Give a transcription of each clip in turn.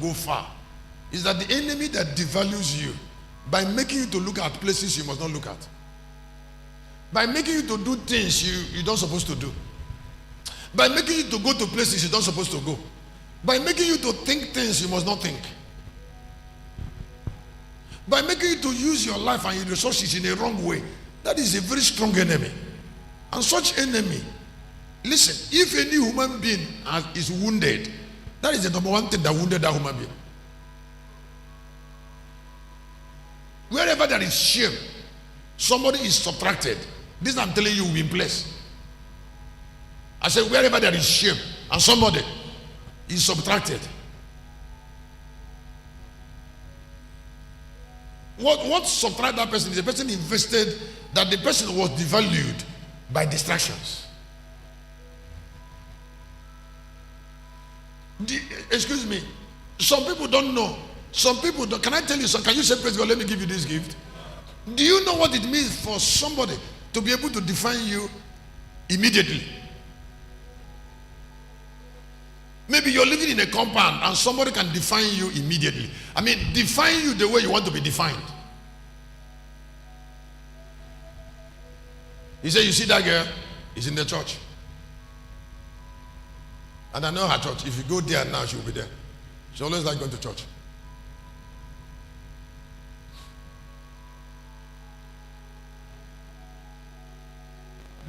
go far is that the enemy that devalues you by making you to look at places you must not look at, by making you to do things you don't supposed to do, by making you to go to places you don't supposed to go, by making you to think things you must not think, by making you to use your life and your resources in a wrong way. That is a very strong enemy. And such enemy, listen, if any human being is wounded, that is the number one thing that wounded that human being. Wherever there is shame, somebody is subtracted. This I'm telling you will be in place. I said wherever there is shame and somebody is subtracted. What subtract that person is the person invested, that the person was devalued by distractions. Excuse me, some people don't know. Some people don't. Can I tell you something? Can you say praise God? Let me give you this gift. Do you know what it means for somebody to be able to define you immediately? Maybe you're living in a compound and somebody can define you immediately. I mean, define you the way you want to be defined. He said, you see that girl? Is in the church. And I know her church. If you go there now, she will be there. She always like going to church.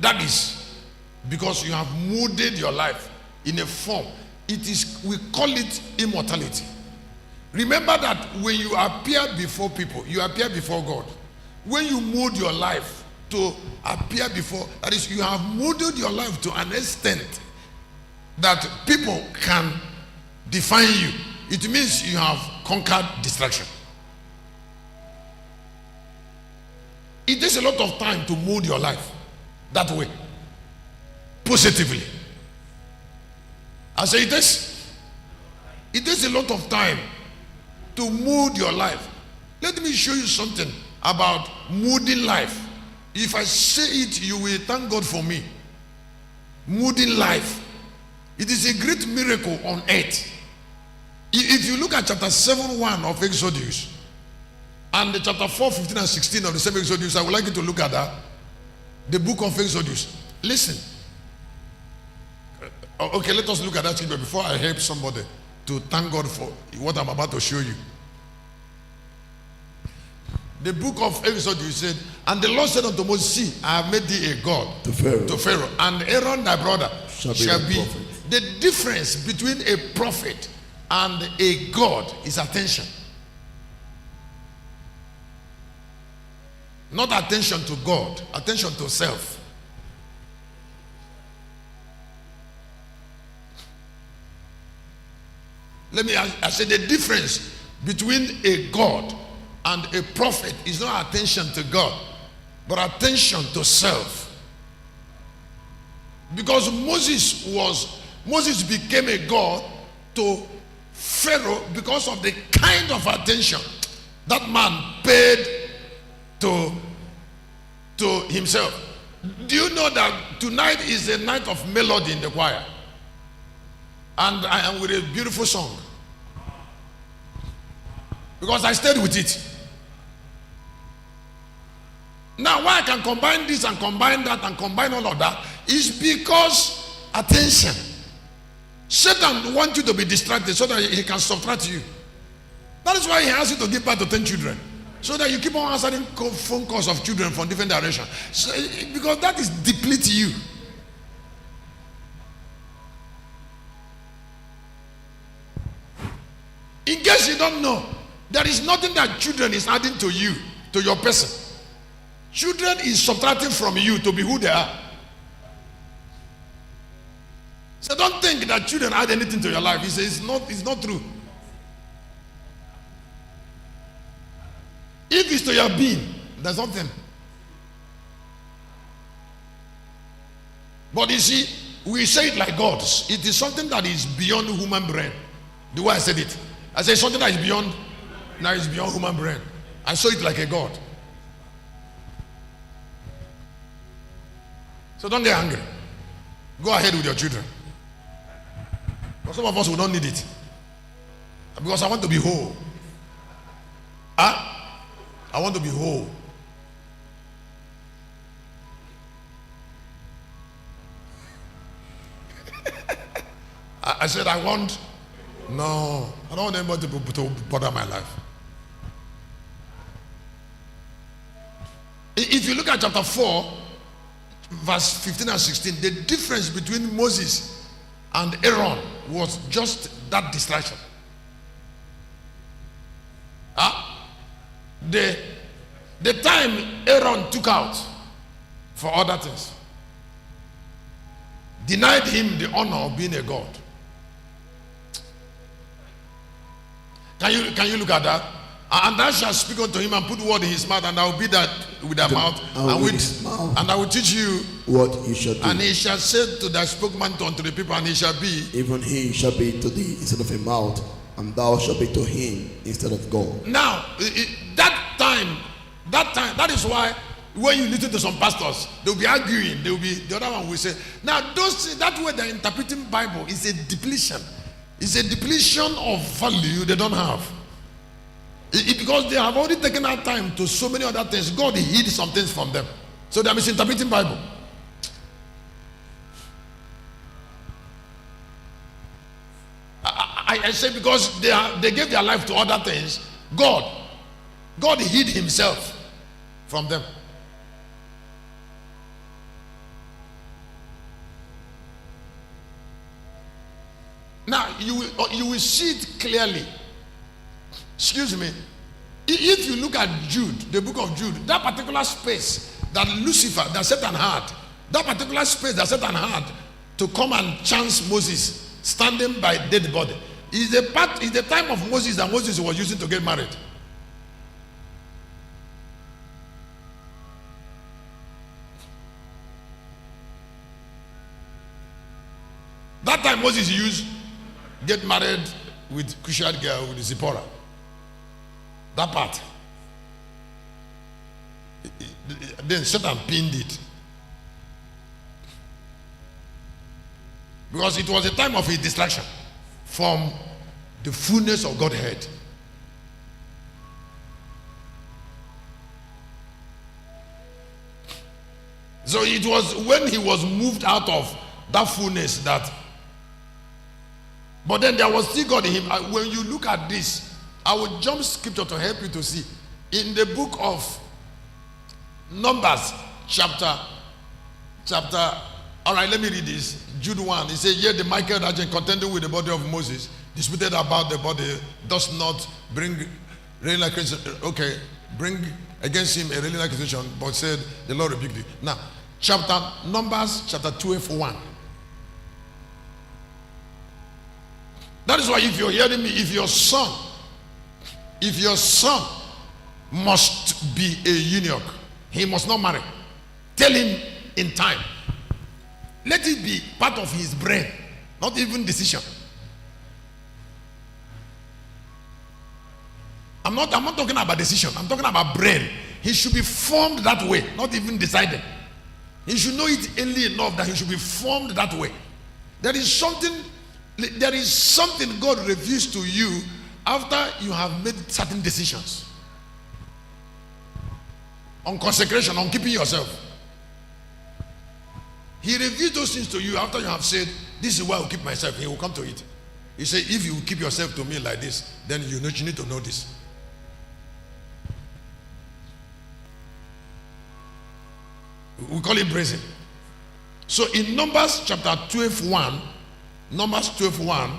That is because you have molded your life in a form. It is, we call it immortality. Remember that when you appear before people, you appear before God. When you mold your life to appear before, that is, you have molded your life to an extent that people can define you. It means you have conquered distraction. It takes a lot of time to mold your life that way, positively. I say it takes a lot of time to mold your life. Let me show you something about molding life. If I say it, you will thank God for me. Molding life. It is a great miracle on earth. If you look at chapter 7:1 of Exodus and the chapter 4:15 and 16 of the same Exodus, I would like you to look at that. The book of Exodus. Listen. Okay, let us look at that scripture before I help somebody to thank God for what I'm about to show you. The book of Exodus said, and the Lord said unto Moses, see, I have made thee a God to Pharaoh, and Aaron thy brother shall be. The difference between a prophet and a God is attention. Not attention to God, attention to self. I say the difference between a God and a prophet is not attention to God, but attention to self. Because Moses became a God to Pharaoh because of the kind of attention that man paid to himself. Do you know that tonight is a night of melody in the choir? And I am with a beautiful song. Because I stayed with it. Now why I can combine this and combine that and combine all of that is because attention. Satan wants you to be distracted so that he can subtract you. That is why he asks you to give birth to 10 children. So that you keep on answering phone calls of children from different directions. So, because that is deplete you. In case you don't know, there is nothing that children is adding to you, to your person. Children is subtracting from you to be who they are. So don't think that children add anything to your life. He says it's not true. If it's to your being, there's nothing. But you see, we say it like gods. It is something that is beyond human brain. The way I said it. I say something that is beyond, now it's beyond human brain. I saw it like a god. So don't get angry. Go ahead with your children. But some of us will not need it. Because I want to be whole. Huh? I want to be whole. I said I want. No, I don't want anybody to bother my life. If you look at chapter 4, verse 15 and 16, the difference between Moses and Aaron was just that distraction. The time Aaron took out for other things denied him the honor of being a god. Can you look at that? And thou shalt speak unto him and put word in his mouth, and I will be that with thy mouth, and I will teach you what you shall do. And he shall say to thy spokesman unto the people, and he shall be, even he shall be to thee instead of a mouth, and thou shalt be to him instead of God. Now, that is why when you listen to some pastors, they'll be arguing. The other one will say, now that way they're interpreting Bible is a depletion. It's a depletion of value they don't have. Because they have already taken out time to so many other things. God hid some things from them, so they are misinterpreting Bible. I say because they gave their life to other things. God hid himself from them. Now you will see it clearly. Excuse me. If you look at Jude, the book of Jude, that particular space that Lucifer, that Satan had, that particular space that Satan had to come and chance Moses standing by dead body, is the time of Moses that Moses was using to get married. That time Moses used get married with Cushioned girl with Zipporah. That part. Then Satan pinned it. Because it was a time of a distraction from the fullness of Godhead. So it was when he was moved out of that fullness that. But then there was still God in him. When you look at this, I will jump scripture to help you to see. In the book of Numbers, chapter. All right, let me read this. Jude 1. He said, yet the Michael agent contending with the body of Moses disputed about the body, does not bring railing accusation. Okay, bring against him a railing accusation, but said the Lord rebuked you. Now, Numbers chapter 12:1. That is why if you're hearing me, if your son must be a eunuch, he must not marry. Tell him in time. Let it be part of his brain, not even decision. I'm not talking about decision. I'm talking about brain. He should be formed that way, not even decided. He should know it early enough that he should be formed that way. There is something God reveals to you after you have made certain decisions. On consecration, on keeping yourself. He reveals those things to you after you have said, this is where I will keep myself. He will come to it. He said, if you keep yourself to me like this, then you need to know this. We call it brazen. So in Numbers chapter 12:1, Numbers 12:1,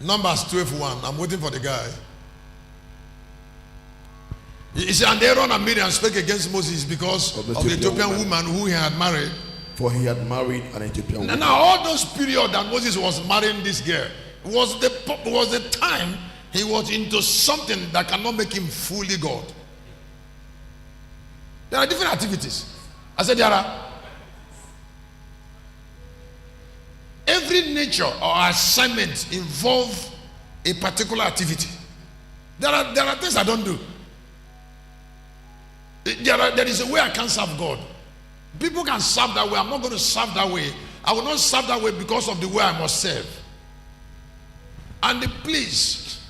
Numbers 12:1, I'm waiting for the guy. He said, and Aaron and Miriam spake against Moses because of the Ethiopian woman who he had married. For he had married an Ethiopian woman. Now all those period that Moses was marrying this girl was the time he was into something that cannot make him fully God. There are different activities. I said there are. Every nature or assignment involve a particular activity. There are things I don't do. There is a way I can't serve God. People can serve that way. I'm not going to serve that way. I will not serve that way because of the way I must serve. And please,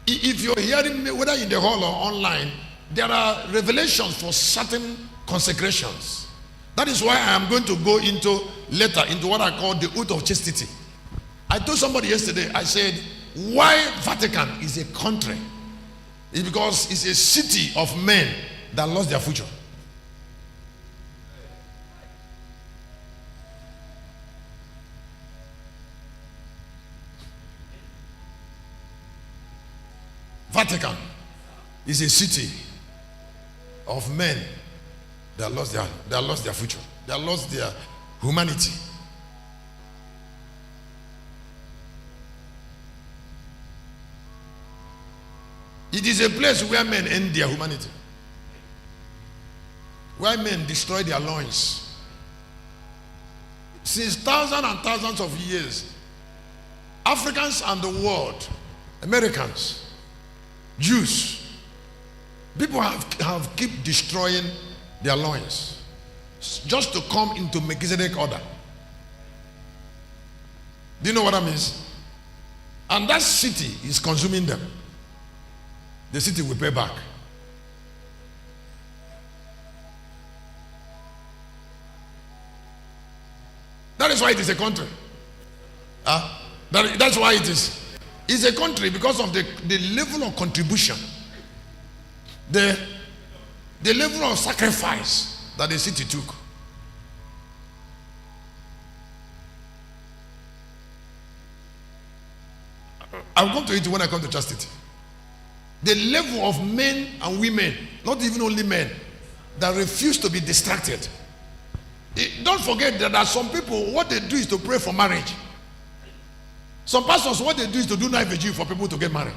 if you're hearing me, whether in the hall or online, there are revelations for certain consecrations. That is why I am going to go into what I call the oath of chastity. I told somebody yesterday, I said, why Vatican is a country? It's because it's a city of men that lost their future. Vatican is a city of men that lost their future. They lost their humanity. It is a place where men end their humanity. Where men destroy their loins. Since thousands and thousands of years, Africans and the world, Americans, Jews, people have keep destroying their loins just to come into Melchizedek order. Do you know what that means? And that city is consuming them. The city will pay back. That is why it is a country. That's why it is. It's a country because of the level of contribution, the level of sacrifice that the city took. I'll come to it when I come to chastity. The level of men and women, not even only men, that refuse to be distracted. Don't forget that there are some people, what they do is to pray for marriage. Some pastors, what they do is to do night vigil for people to get married.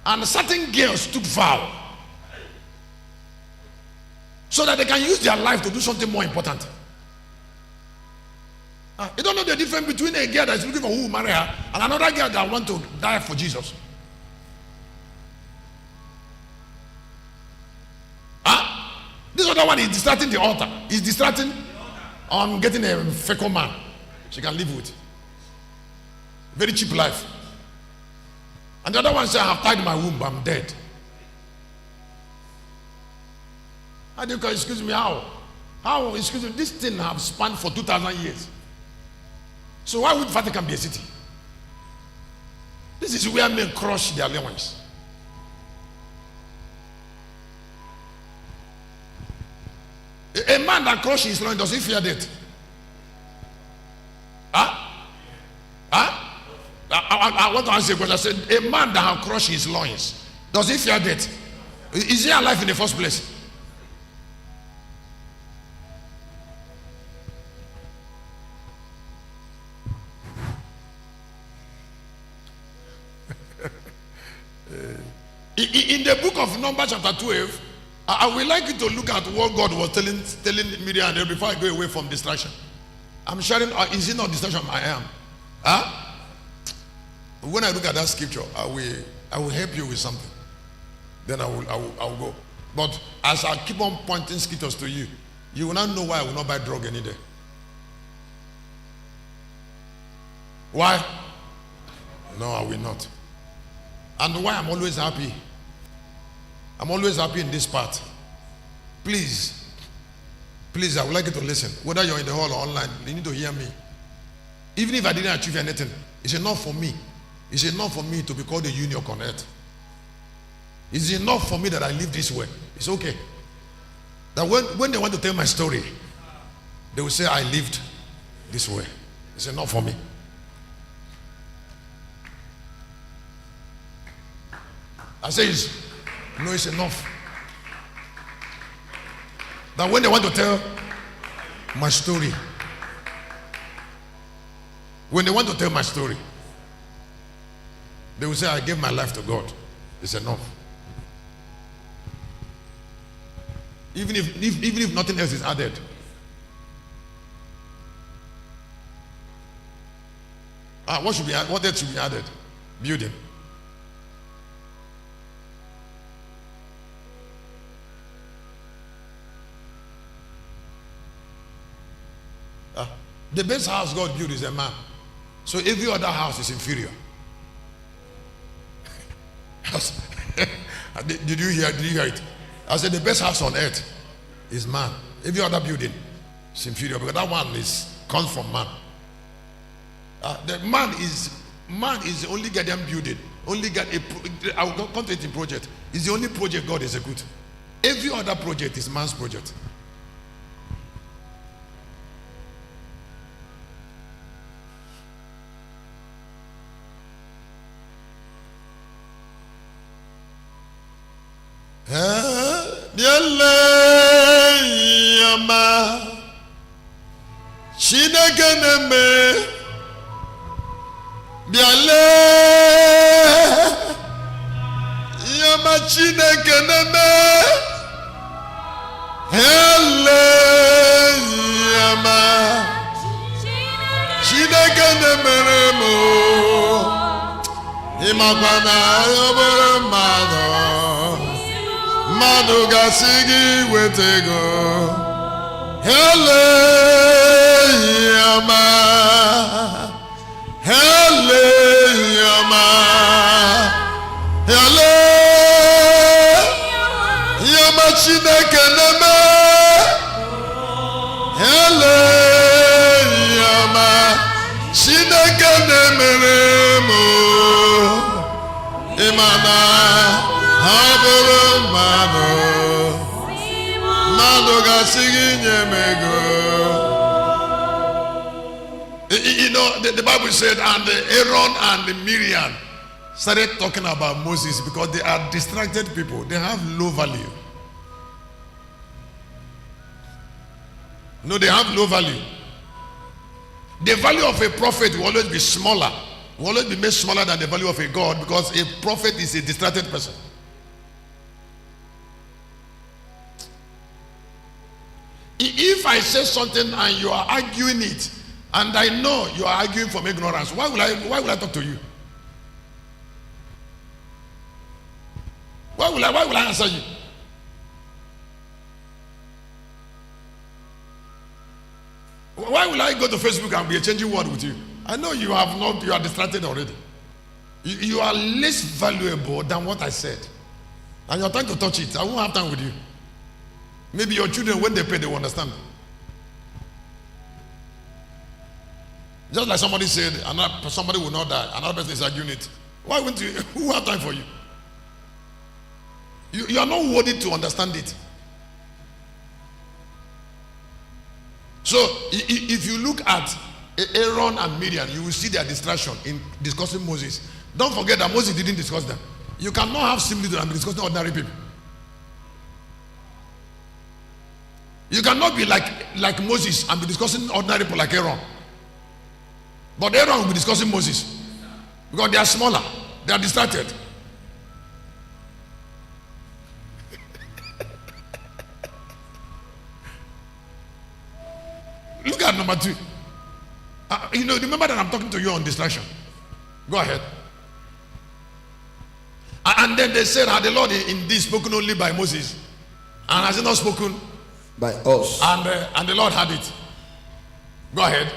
And certain girls took vow so that they can use their life to do something more important. You don't know the difference between a girl that is looking for who will marry her and another girl that wants to die for Jesus. This other one is distracting the altar. He's distracting on getting a fecal man she can live with. Very cheap life. And the other one says, I have tied my womb, I'm dead. How do you call, excuse me, how, excuse me, this thing have spanned for 2,000 years. So why would Vatican be a city? This is where men crush their loins. A man that crushes his loins, does he fear death? I want to answer a question. I said, a man that has crushed his loins, does he fear death? Is he alive in the first place? In the book of Numbers chapter 12, I would like you to look at what God was telling Miriam before I go away from distraction. I'm sharing, is it not distraction? I am. When I look at that scripture, I will help you with something. Then I will go. But as I keep on pointing scriptures to you, you will not know why I will not buy drug any day. Why? No, I will not. And why I'm always happy. I'm always happy in this part. Please, I would like you to listen. Whether you're in the hall or online, you need to hear me. Even if I didn't achieve anything, it's enough for me. It's enough for me to be called a union on earth. It's enough for me that I live this way. It's okay. That when they want to tell my story, they will say I lived this way. It's enough for me. I say it's enough. That when they want to tell my story, they will say I gave my life to God. It's enough. Even if nothing else is added. What else should be added? Building. The best house God built is a man. So every other house is inferior. Did you hear it? I said the best house on earth is man. Every other building is inferior because that one comes from man. The man is only goddamn building. Only get I will come to it in project. It's the only project God executes. Every other project is man's project. Sigi wetego hele yama chineke neme hele yama chineke nemere mo imana habere mano You know, the Bible said, and Aaron and Miriam started talking about Moses because they are distracted people. They have low value. No, they have low value. The value of a prophet will always be smaller. Will always be made smaller than the value of a God because a prophet is a distracted person. If I say something and you are arguing it, and I know you are arguing from ignorance, why will I talk to you? Why will I answer you? Why will I go to Facebook and be exchanging word with you? I know you are distracted already. You are less valuable than what I said. And you're trying to touch it. I won't have time with you. Maybe your children, when they pay, they will understand. Just like somebody said, somebody will not die. Another person is arguing it. Why wouldn't you? Who have time for you? You are not worthy to understand it. So, if you look at Aaron and Miriam, you will see their distraction in discussing Moses. Don't forget that Moses didn't discuss them. You cannot have similitude and be discussing ordinary people. You cannot be like Moses and be discussing ordinary people like Aaron. But Aaron will be discussing Moses because they are smaller, they are distracted. Look at number 2. Remember that I'm talking to you on distraction. Go ahead. And then they said, had the Lord indeed spoken only by Moses? And has he not spoken by us? And the Lord had it. Go ahead.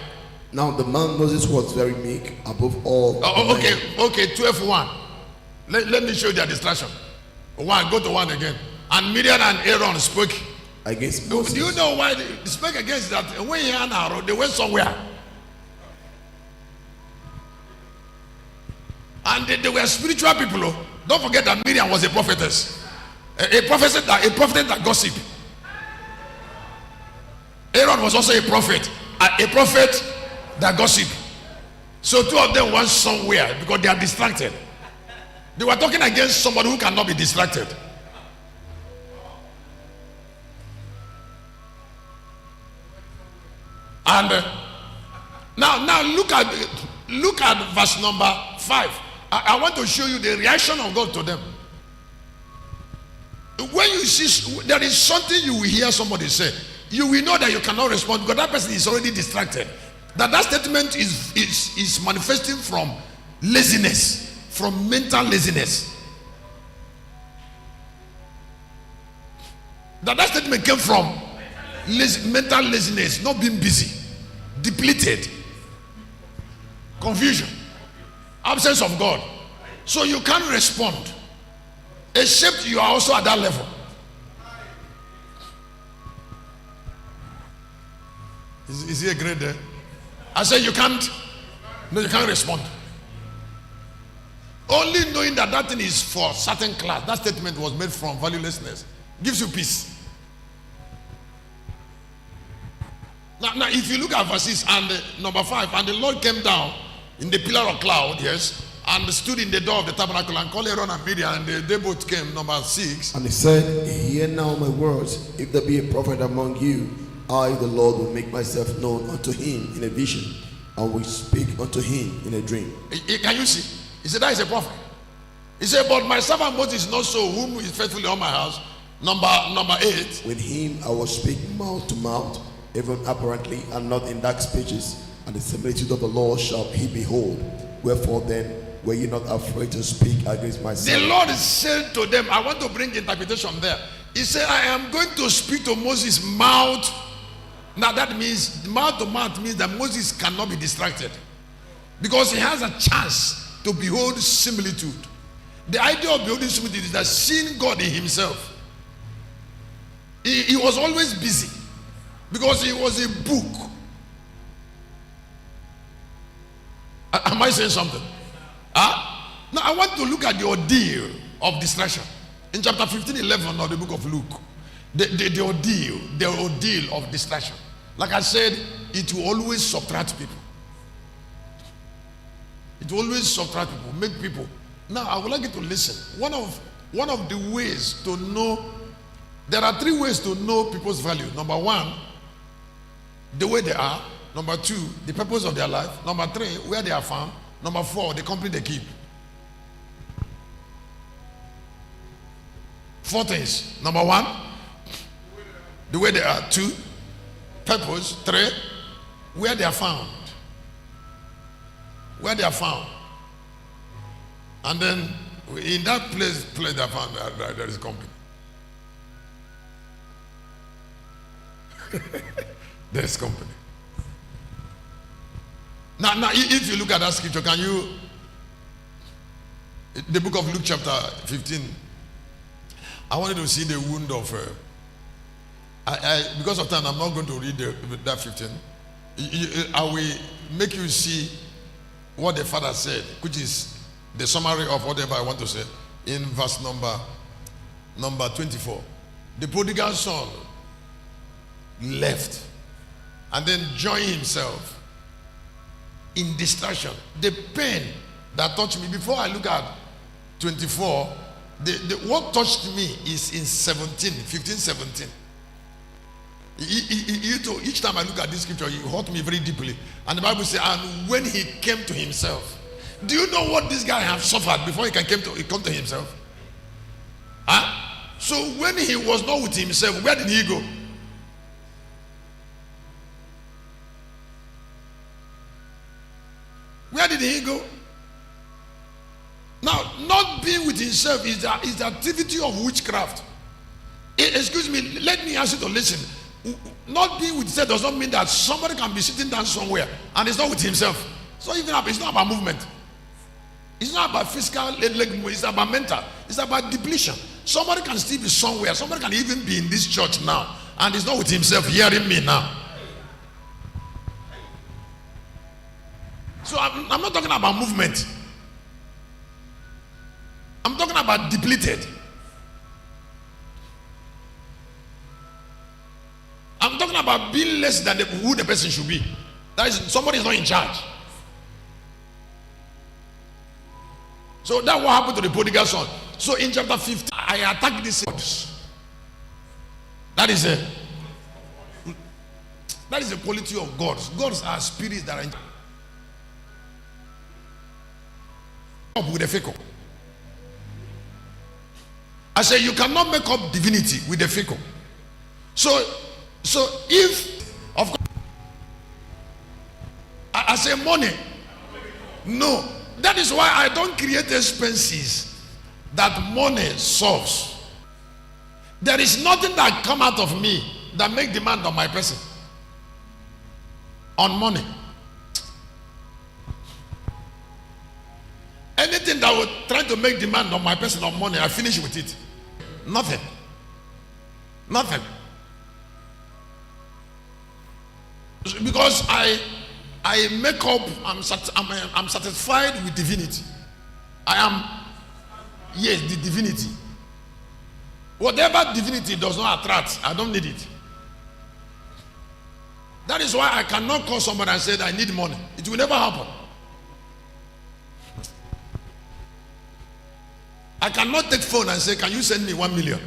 Now the man Moses was very meek above all. Okay, 12:1. Let me show you their distraction. 1, go to 1 again. And Miriam and Aaron spoke against Moses. Do you know why they spoke against that? When he and Aaron, they went somewhere. And they were spiritual people. Oh. Don't forget that Miriam was a prophetess. A prophet that gossip. Aaron was also a prophet. A prophet that gossip. So 2 of them went somewhere because they are distracted. They were talking against somebody who cannot be distracted. And now look at verse number 5. I want to show you the reaction of God to them. When you see there is something you will hear somebody say, you will know that you cannot respond because that person is already distracted. That statement is manifesting from laziness, from mental laziness. That statement came from mental laziness, not being busy. depleted, confusion, absence of God. So you can't respond, except you are also at that level. Is he a grade there? I said you can't. No, you can't respond. Only knowing that that thing is for certain class. That statement was made from valuelessness. Gives you peace. Now if you look at verses and number 5, and the Lord came down in the pillar of cloud, yes, and stood in the door of the tabernacle and called Aaron and Miriam, and they both came, number 6. And he said, hear now my words. If there be a prophet among you, I, the Lord, will make myself known unto him in a vision, and will speak unto him in a dream. Can you see? He said, that is a prophet. He said, but my servant Moses is not so, whom is faithfully on my house. Number 8. With him I will speak mouth to mouth, even apparently, and not in dark speeches. And the similitude of the Lord shall he behold. Wherefore then were you not afraid to speak against my servant? The Lord said to them, I want to bring interpretation there. He said, I am going to speak to Moses mouth. Now that means, mouth to mouth means that Moses cannot be distracted, because he has a chance to behold similitude. The idea of beholding similitude is that seeing God in himself. He was always busy, because he was a book. Am I saying something? Now I want to look at the ordeal of distraction in chapter 15:11 of the book of Luke. The ordeal of distraction. Like I said, it will always subtract people. It will always subtract people, make people. Now I would like you to listen. One of the ways to know, there are 3 ways to know people's value. Number 1, the way they are. Number 2, the purpose of their life. Number 3, where they are found. Number 4, the company they keep. 4 things. Number 1, the way they are. 2, purpose. 3, where they are found. Where they are found. And then in that place they are found, there is company. There is company. Now, if you look at that scripture, can you, the book of Luke chapter 15, I wanted to see the wound of, because of time, I'm not going to read that 15. I will make you see what the father said, which is the summary of whatever I want to say, in verse number 24. The prodigal son left and then joined himself in distraction. The pain that touched me, before I look at 24, what touched me is in 15, 17. Each time I look at this scripture, it hurt me very deeply. And the Bible says, and when he came to himself. Do you know what this guy has suffered before he can come to himself? So when he was not with himself, where did he go? Where did he go? Now, not being with himself is the activity of witchcraft. Excuse me, let me ask you to listen. Not being with himself does not mean that somebody can be sitting down somewhere and it's not with himself. It's not about movement. It's not about physical, it's about mental. It's about depletion. Somebody can still be somewhere. Somebody can even be in this church now and it's not with himself hearing me now. So I'm not talking about movement. I'm talking about depleted. I'm talking about being less than who the person should be. That is, somebody is not in charge. So that's what happened to the prodigal son. So in chapter 15, I attack this. That is the quality of God. Gods are spirits that are in up with a fickle. I say you cannot make up divinity with a fickle. So if of course I say money, no. That is why I don't create expenses that money solves. There is nothing that come out of me that make demand on my person. on money. Anything that would try to make demand on my person of money, I finish with it. Nothing. Nothing. Because I make up, I'm satisfied with divinity. I am, yes, the divinity. Whatever divinity does not attract, I don't need it. That is why I cannot call somebody and say that I need money. It will never happen. I cannot take phone and say, can you send me 1 million?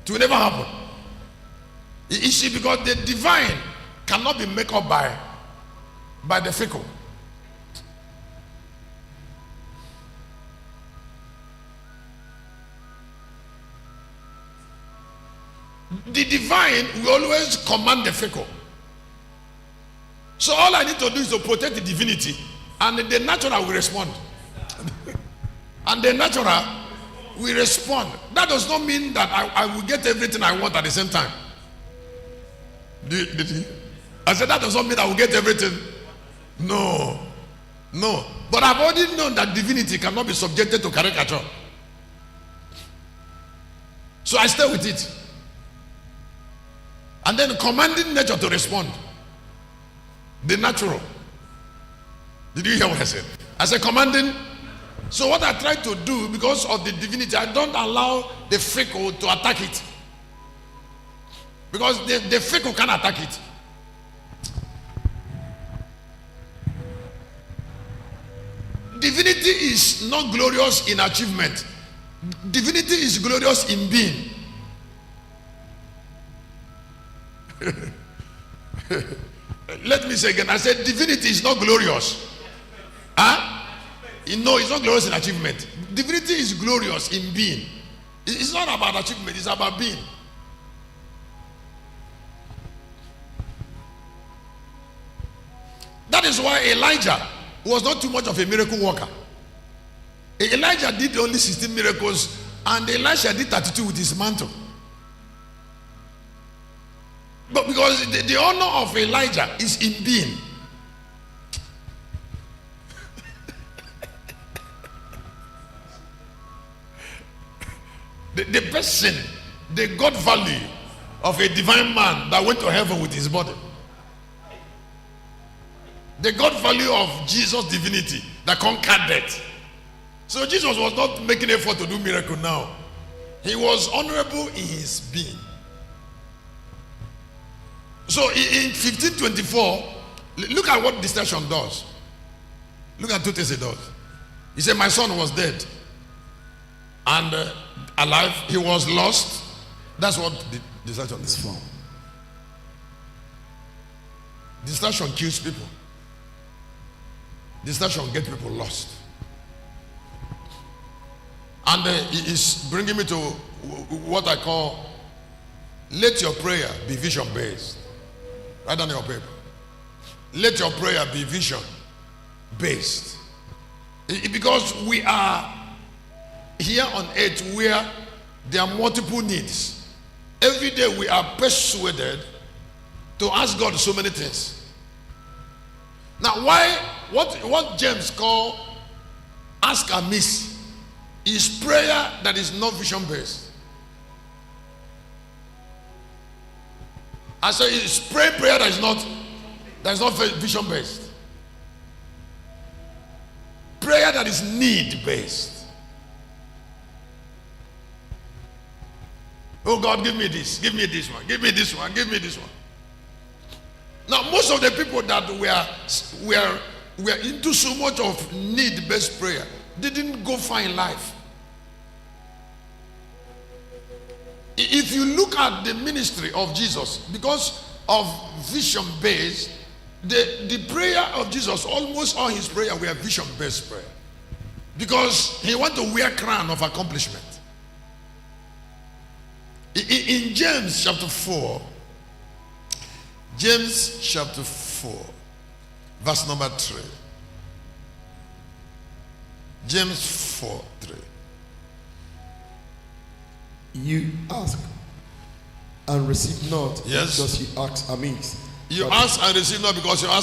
It will never happen. You see, because the divine cannot be made up by the fickle. The divine will always command the fickle. So all I need to do is to protect the divinity, and the natural will respond. And the natural will respond. That does not mean that I will get everything I want at the same time. Did you? I said that does not mean I will get everything. No. No. But I've already known that divinity cannot be subjected to caricature. So I stay with it. And then commanding nature to respond. The natural. Did you hear what I said? I said commanding. So what I try to do, because of the divinity, I don't allow the fickle to attack it. Because the fickle can attack it. Divinity is not glorious in achievement. Divinity is glorious in being. Let me say again. I said divinity is not glorious. Huh? No, it's not glorious in achievement. Divinity is glorious in being. It's not about achievement, it's about being. That is why Elijah was not too much of a miracle worker. Elijah did only 16 miracles, and Elisha did 32 with his mantle. But because the honor of Elijah is in being. The person, the God value of a divine man that went to heaven with his body. The God value of Jesus' divinity that conquered death. So Jesus was not making effort to do miracle now. He was honorable in his being. So in 1524, look at what distinction does. Look at 2 things it does. He said, my son was dead and alive. He was lost. That's what the distinction is for. Distinction kills people. Distinction gets people lost. And it is bringing me to what I call, let your prayer be vision based. Write down your paper. Let your prayer be vision based. Because we are here on earth where there are multiple needs. Every day we are persuaded to ask God so many things. Now what James called ask amiss is prayer that is not vision based. I say it's prayer that is not vision based. Prayer that is need based. Oh God, give me this, give me this one, give me this one, give me this one. Now most of the people that were into so much of need based prayer didn't go far in life. If you look at the ministry of Jesus, because of vision based, the prayer of Jesus, almost all his prayer were vision based prayer, because he wanted to wear crown of accomplishment. In James chapter 4, James chapter 4, verse number 3. James 4:3. You ask and receive not, yes, because you ask amiss. You ask and receive not because you ask